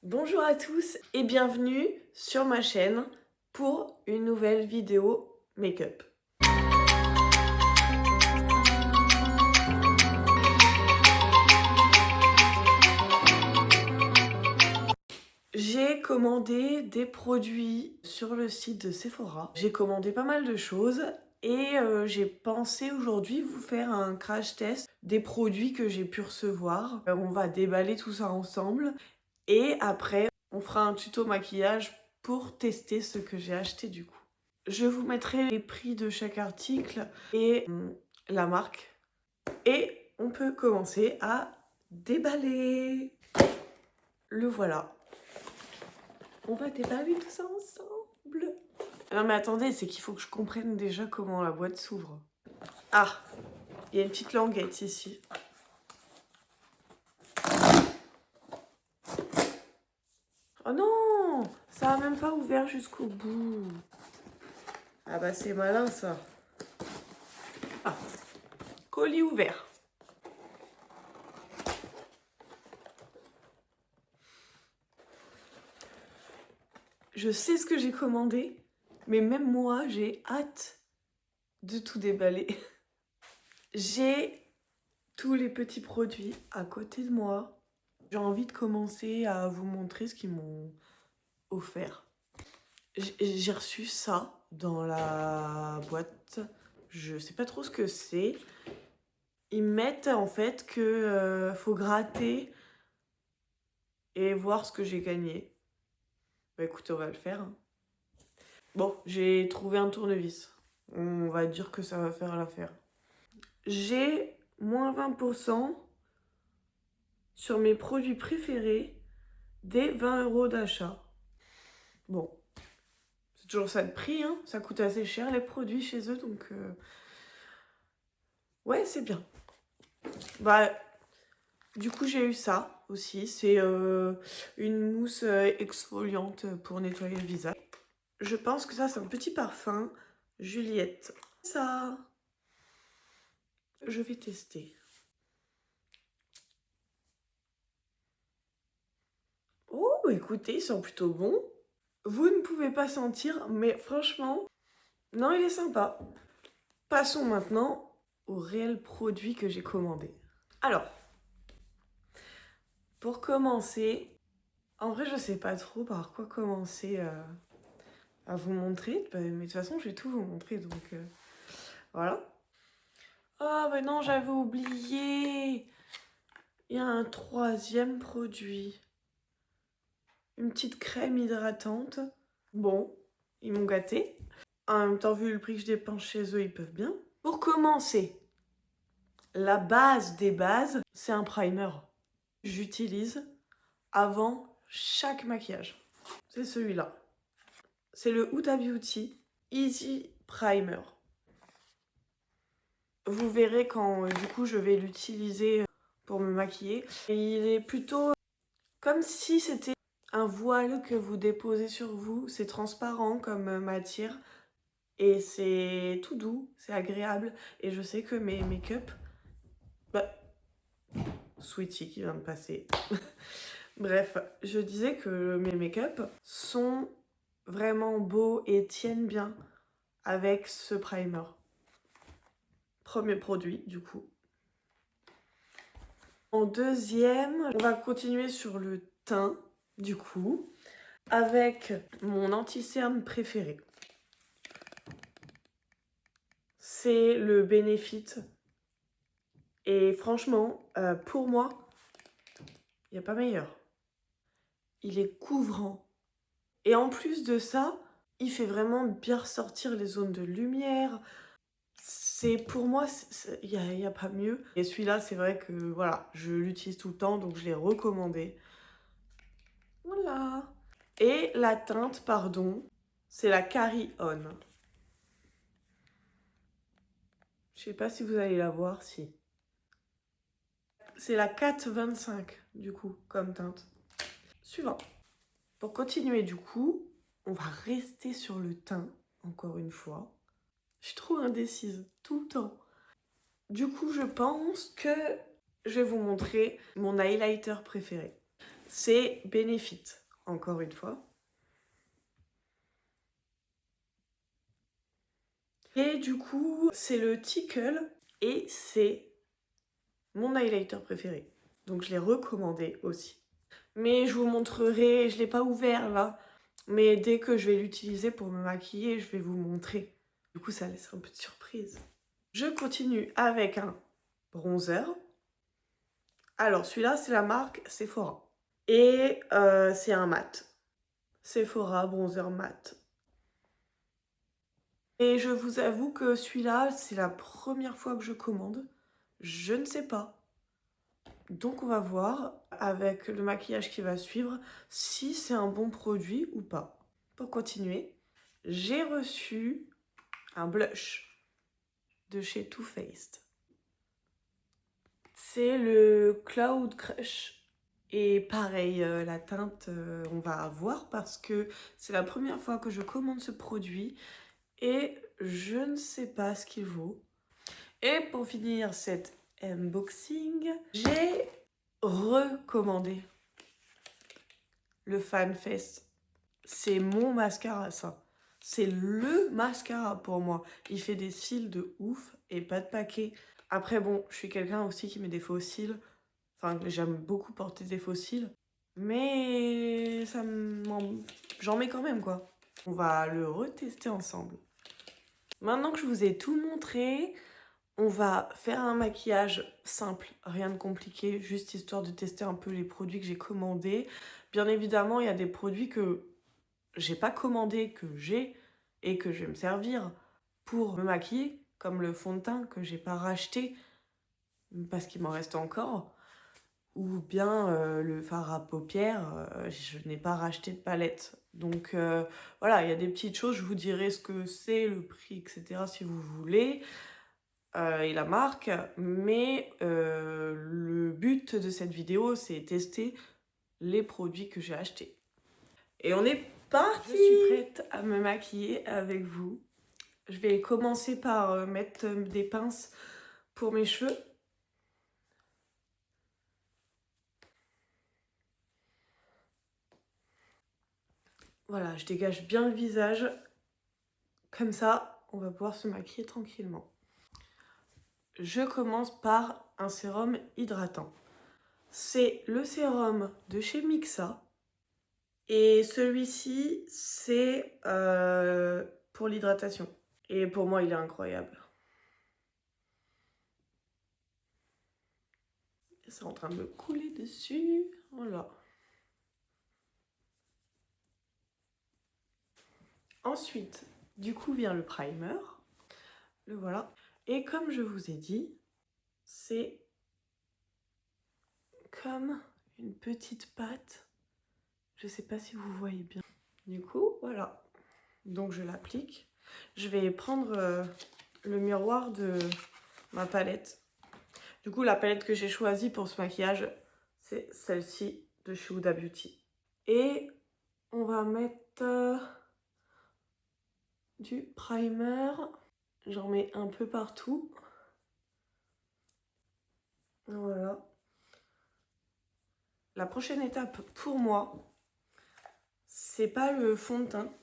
Bonjour à tous et bienvenue sur ma chaîne pour une nouvelle vidéo make-up. J'ai commandé des produits sur le site de Sephora. J'ai commandé pas mal de choses et j'ai pensé aujourd'hui vous faire un crash test des produits que j'ai pu recevoir. On va déballer tout ça ensemble et après on fera un tuto maquillage pour tester ce que j'ai acheté du coup. Je vous mettrai les prix de chaque article et la marque. Et on peut commencer à déballer. Le voilà. On va déballer tout ça ensemble. Non mais attendez, c'est qu'il faut que je comprenne déjà comment la boîte s'ouvre. Ah, il y a une petite languette ici. Oh non, ça a même pas ouvert jusqu'au bout. Ah bah c'est malin ça. Ah, colis ouvert. Je sais ce que j'ai commandé, mais même moi j'ai hâte de tout déballer. J'ai tous les petits produits à côté de moi. J'ai envie de commencer à vous montrer ce qu'ils m'ont offert. J'ai reçu ça dans la boîte. Je sais pas trop ce que c'est. Ils mettent en fait que faut gratter et voir ce que j'ai gagné. Bah écoutez, on va le faire. Hein. Bon, j'ai trouvé un tournevis. On va dire que ça va faire l'affaire. J'ai moins 20% sur mes produits préférés dès 20 € d'achat. Bon, c'est toujours ça de prix, hein. Ça coûte assez cher les produits chez eux, donc ouais, c'est bien. Bah, du coup, j'ai eu ça aussi. C'est une mousse exfoliante pour nettoyer le visage. Je pense que ça, c'est un petit parfum Juliette. Ça, je vais tester. Oh, écoutez, ils sont plutôt bons. Vous ne pouvez pas sentir, mais franchement, non, il est sympa. Passons maintenant au réel produit que j'ai commandé. Alors, pour commencer, en vrai, je sais pas trop par quoi commencer à vous montrer. Mais de toute façon, je vais tout vous montrer, donc voilà. Ah, mais non, j'avais oublié. Il y a un troisième produit. Une petite crème hydratante. Bon, ils m'ont gâté. En même temps, vu le prix que je dépense chez eux, ils peuvent bien. Pour commencer, la base des bases, c'est un primer. J'utilise avant chaque maquillage. C'est celui-là. C'est le Huda Beauty Easy Primer. Vous verrez quand du coup je vais l'utiliser pour me maquiller. Et il est plutôt comme si c'était un voile que vous déposez sur vous. C'est transparent comme matière. Et c'est tout doux, c'est agréable. Et je sais que mes make-up... Bah, Sweetie qui vient de passer. Bref, je disais que mes make-up sont vraiment beaux et tiennent bien avec ce primer. Premier produit, du coup. En deuxième, on va continuer sur le teint, du coup, avec mon anti-cerne préféré. C'est le Benefit. Et franchement, pour moi, il n'y a pas meilleur. Il est couvrant. Et en plus de ça, il fait vraiment bien ressortir les zones de lumière. C'est pour moi, il y a pas mieux. Et celui-là, c'est vrai que voilà, je l'utilise tout le temps, donc je l'ai recommandé. Voilà. Et la teinte, pardon, c'est la Carry On. Je sais pas si vous allez la voir, si. C'est la 425, du coup, comme teinte. Suivant. Pour continuer, du coup, on va rester sur le teint, encore une fois. Je suis trop indécise, tout le temps. Du coup, je pense que je vais vous montrer mon highlighter préféré. c'est Benefit, encore une fois. Et du coup, c'est le Tickle et c'est mon highlighter préféré. Donc je l'ai recommandé aussi. Mais je vous montrerai, je ne l'ai pas ouvert là, mais dès que je vais l'utiliser pour me maquiller, je vais vous montrer. Du coup, ça laisse un peu de surprise. Je continue avec un bronzer. Alors celui-là, c'est la marque Sephora. Et c'est un mat. Sephora bronzer mat. Et je vous avoue que celui-là, c'est la première fois que je commande. Je ne sais pas. Donc on va voir avec le maquillage qui va suivre si c'est un bon produit ou pas. Pour continuer, j'ai reçu un blush de chez Too Faced. C'est le Cloud Crush. Et pareil, la teinte, on va voir parce que c'est la première fois que je commande ce produit et je ne sais pas ce qu'il vaut. Et pour finir cet unboxing, j'ai recommandé le FanFest. C'est mon mascara, ça. C'est le mascara pour moi. Il fait des cils de ouf et pas de paquet. Après, bon, je suis quelqu'un aussi qui met des faux cils. Enfin, j'aime beaucoup porter des faux cils. Mais j'en mets quand même, quoi. On va le retester ensemble. Maintenant que je vous ai tout montré, on va faire un maquillage simple, rien de compliqué, juste histoire de tester un peu les produits que j'ai commandés. Bien évidemment, il y a des produits que j'ai pas commandés, que j'ai et que je vais me servir pour me maquiller, comme le fond de teint que j'ai pas racheté parce qu'il m'en reste encore, ou bien le fard à paupières, je n'ai pas racheté de palette. Donc voilà, il y a des petites choses, je vous dirai ce que c'est, le prix, etc. si vous voulez. Et la marque, mais le but de cette vidéo, c'est tester les produits que j'ai achetés. Et on est parti! Je suis prête à me maquiller avec vous. Je vais commencer par mettre des pinces pour mes cheveux. Voilà, je dégage bien le visage. Comme ça, on va pouvoir se maquiller tranquillement. Je commence par un sérum hydratant. C'est le sérum de chez Mixa. Et celui-ci, c'est pour l'hydratation. Et pour moi, il est incroyable. C'est en train de me couler dessus. Voilà. Ensuite, du coup, vient le primer. Le voilà. Et comme je vous ai dit, c'est comme une petite pâte. Je sais pas si vous voyez bien. Du coup, voilà. Donc je l'applique. Je vais prendre le miroir de ma palette. Du coup, la palette que j'ai choisie pour ce maquillage, c'est celle-ci de chez Huda Beauty. Et on va mettre du primer. J'en mets un peu partout. Voilà. La prochaine étape pour moi, c'est pas le fond de teint,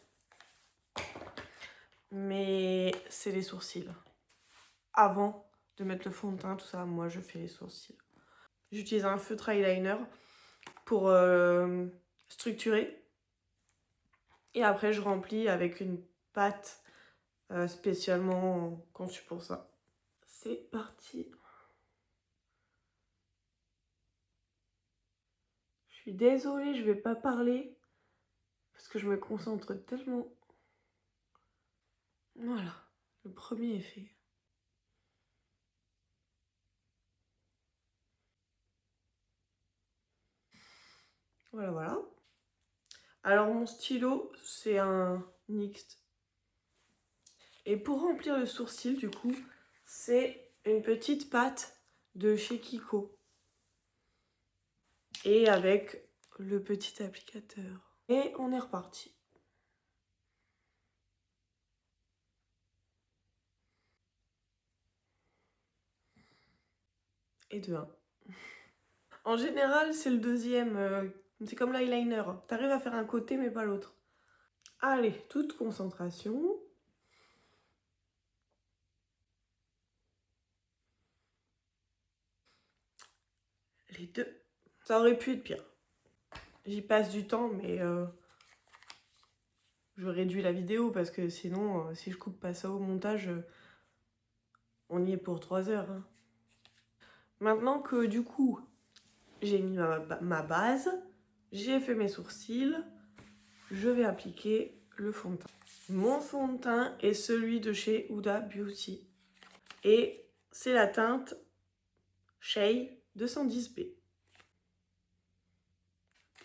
mais c'est les sourcils. Avant de mettre le fond de teint, tout ça, moi je fais les sourcils. J'utilise un feutre eyeliner pour structurer. Et après, je remplis avec une pâte spécialement conçue pour ça. C'est parti. Je suis désolée, je vais pas parler parce que je me concentre tellement. Voilà, le premier est fait. Voilà, voilà. Alors mon stylo, c'est un NYX. Et pour remplir le sourcil, du coup, c'est une petite pâte de chez Kiko. Et avec le petit applicateur. Et on est reparti. Et de 1. En général, c'est le deuxième C'est comme l'eyeliner. T'arrives à faire un côté mais pas l'autre. Allez, toute concentration. Les deux. Ça aurait pu être pire. J'y passe du temps, mais je réduis la vidéo parce que sinon, si je coupe pas ça au montage, on y est pour 3 heures. Hein. Maintenant que du coup, j'ai mis ma base, j'ai fait mes sourcils, je vais appliquer le fond de teint. Mon fond de teint est celui de chez Huda Beauty. Et c'est la teinte Shea 210B.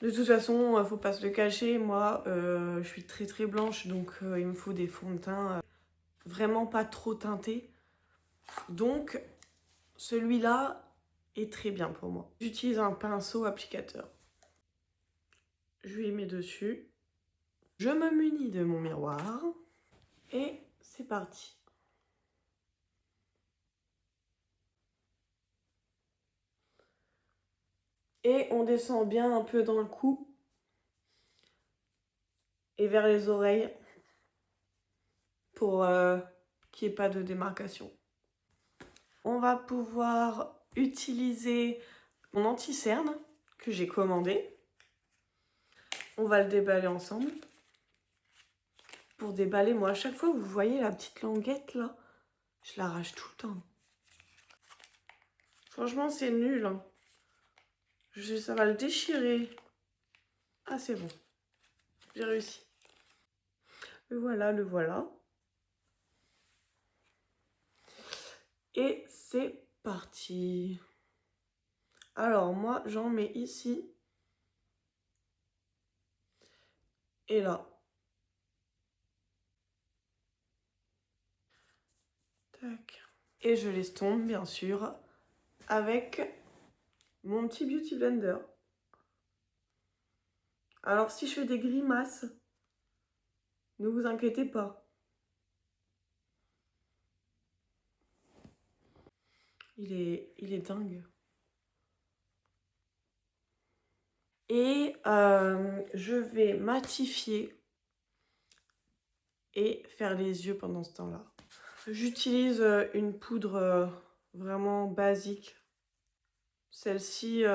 De toute façon, faut pas se le cacher, moi je suis très blanche, donc il me faut des fonds de teint vraiment pas trop teintés. Donc celui-là est très bien pour moi. J'utilise un pinceau applicateur. Je lui mets dessus. Je me munis de mon miroir. Et c'est parti. Et on descend bien un peu dans le cou. Et vers les oreilles. Pour qu'il n'y ait pas de démarcation. On va pouvoir utiliser mon anti-cerne que j'ai commandé. On va le déballer ensemble. Pour déballer, moi, à chaque fois, vous voyez la petite languette là, je l'arrache tout le temps. Franchement, c'est nul. Hein. Ça va le déchirer. Ah, c'est bon. J'ai réussi. Le voilà, le voilà. Et c'est parti. Alors, moi, j'en mets ici. Et là. Tac. Et je l'estompe, bien sûr, avec mon petit Beauty Blender. Alors, si je fais des grimaces, ne vous inquiétez pas. Il est dingue. Et je vais matifier et faire les yeux pendant ce temps-là. J'utilise une poudre vraiment basique. Celle-ci,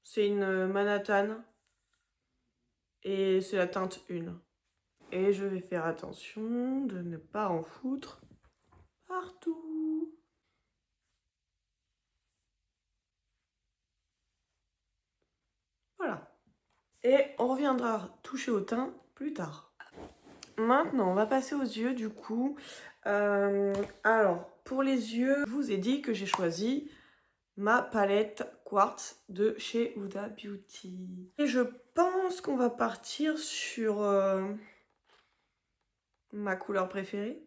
c'est une Manhattan et c'est la teinte 1. Et je vais faire attention de ne pas en foutre partout. Voilà. Et on reviendra toucher au teint plus tard. Maintenant, on va passer aux yeux du coup. Alors, pour les yeux, je vous ai dit que j'ai choisi ma palette Quartz de chez Huda Beauty. Et je pense qu'on va partir sur ma couleur préférée,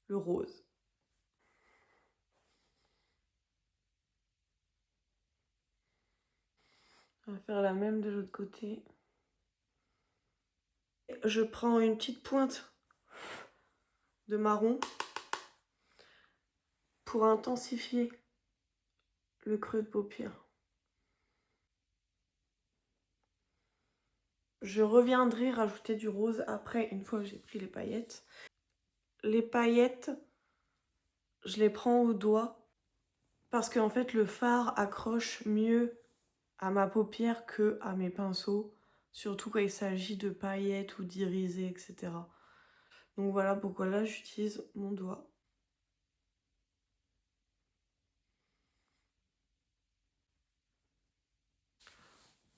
le rose. On va faire la même de l'autre côté. Je prends une petite pointe de marron pour intensifier le creux de paupière. Je reviendrai rajouter du rose après, une fois que j'ai pris les paillettes. Les paillettes, je les prends au doigt parce qu'en fait le fard accroche mieux à ma paupière que à mes pinceaux, surtout quand il s'agit de paillettes ou d'irisés, etc. Donc voilà pourquoi là j'utilise mon doigt.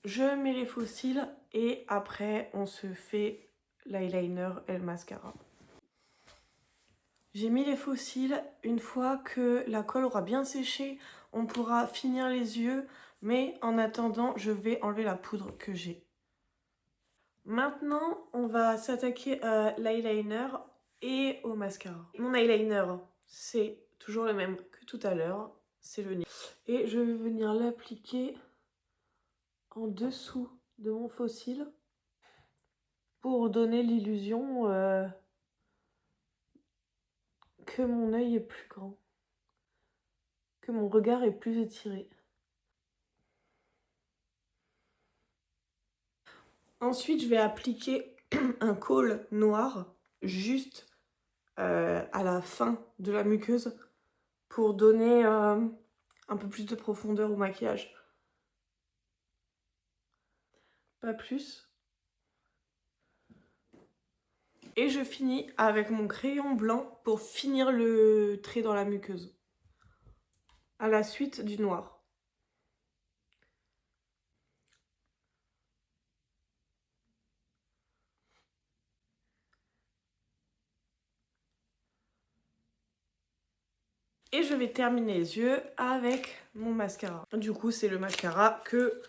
Je mets les faux cils et après on se fait l'eyeliner et le mascara. J'ai mis les faux cils. Une fois que la colle aura bien séché, on pourra finir les yeux. Mais en attendant, je vais enlever la poudre que j'ai. Maintenant, on va s'attaquer à l'eyeliner et au mascara. Mon eyeliner, c'est toujours le même que tout à l'heure. C'est le NYX. Et je vais venir l'appliquer en dessous de mon faux cil pour donner l'illusion que mon œil est plus grand, que mon regard est plus étiré. Ensuite, je vais appliquer un col noir juste à la fin de la muqueuse pour donner un peu plus de profondeur au maquillage. Pas plus. Et je finis avec mon crayon blanc pour finir le trait dans la muqueuse. À la suite du noir. Et je vais terminer les yeux avec mon mascara. Du coup, c'est le mascara que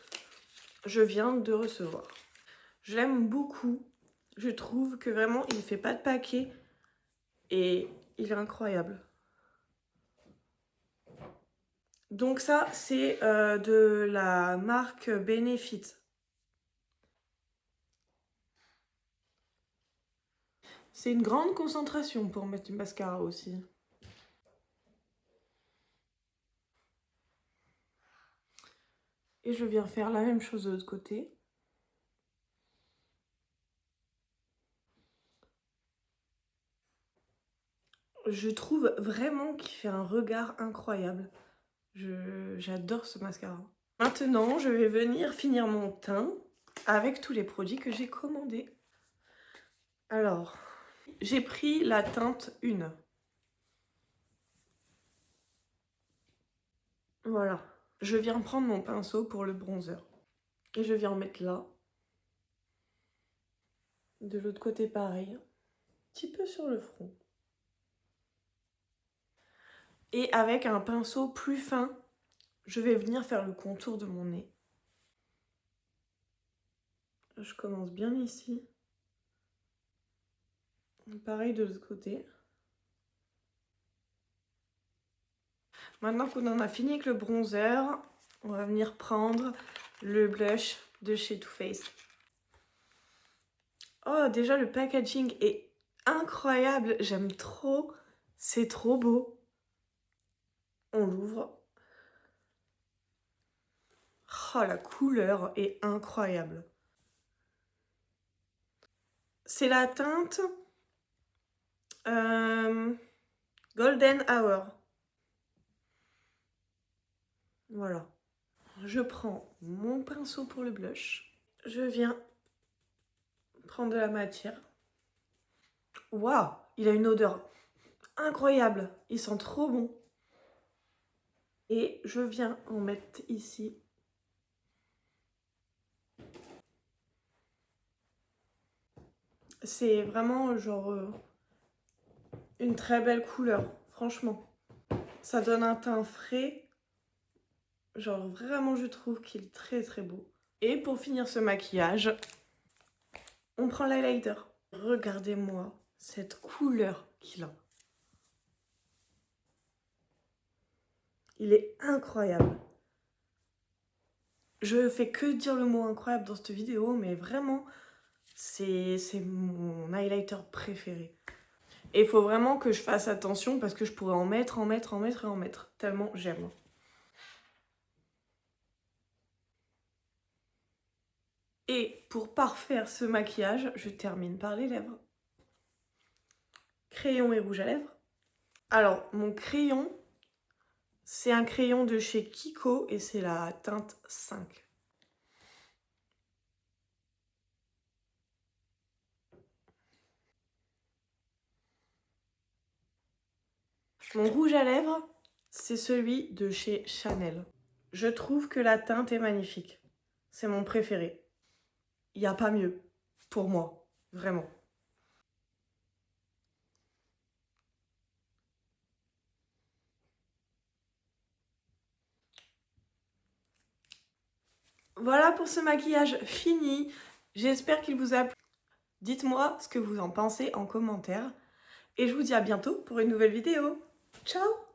je viens de recevoir. Je l'aime beaucoup. Je trouve que vraiment, il ne fait pas de paquet. Et il est incroyable. Donc ça, c'est de la marque Benefit. C'est une grande concentration pour mettre du mascara aussi. Et je viens faire la même chose de l'autre côté. Je trouve vraiment qu'il fait un regard incroyable. J'adore ce mascara. Maintenant, je vais venir finir mon teint avec tous les produits que j'ai commandés. Alors, j'ai pris la teinte 1. Voilà. Je viens prendre mon pinceau pour le bronzer. Et je viens en mettre là. De l'autre côté, pareil. Un petit peu sur le front. Et avec un pinceau plus fin, je vais venir faire le contour de mon nez. Je commence bien ici. Pareil de l'autre côté. Maintenant qu'on en a fini avec le bronzer, on va venir prendre le blush de chez Too Faced. Oh, déjà le packaging est incroyable, j'aime trop, c'est trop beau. On l'ouvre. Oh, la couleur est incroyable. C'est la teinte Golden Hour. Voilà. Je prends mon pinceau pour le blush. Je viens prendre de la matière. Waouh, il a une odeur incroyable. Il sent trop bon. Et je viens en mettre ici. C'est vraiment genre une très belle couleur, franchement. Ça donne un teint frais. Genre vraiment je trouve qu'il est très très beau. Et pour finir ce maquillage, on prend l'highlighter. Regardez-moi cette couleur qu'il a. Il est incroyable. Je fais que dire le mot incroyable dans cette vidéo, mais vraiment, c'est mon highlighter préféré. Et il faut vraiment que je fasse attention parce que je pourrais en mettre, tellement j'aime. Et pour parfaire ce maquillage, je termine par les lèvres. Crayon et rouge à lèvres. Alors, mon crayon, c'est un crayon de chez Kiko et c'est la teinte 5. Mon rouge à lèvres, c'est celui de chez Chanel. Je trouve que la teinte est magnifique. C'est mon préféré. Il n'y a pas mieux, pour moi, vraiment. Voilà pour ce maquillage fini. J'espère qu'il vous a plu. Dites-moi ce que vous en pensez en commentaire. Et je vous dis à bientôt pour une nouvelle vidéo. Ciao!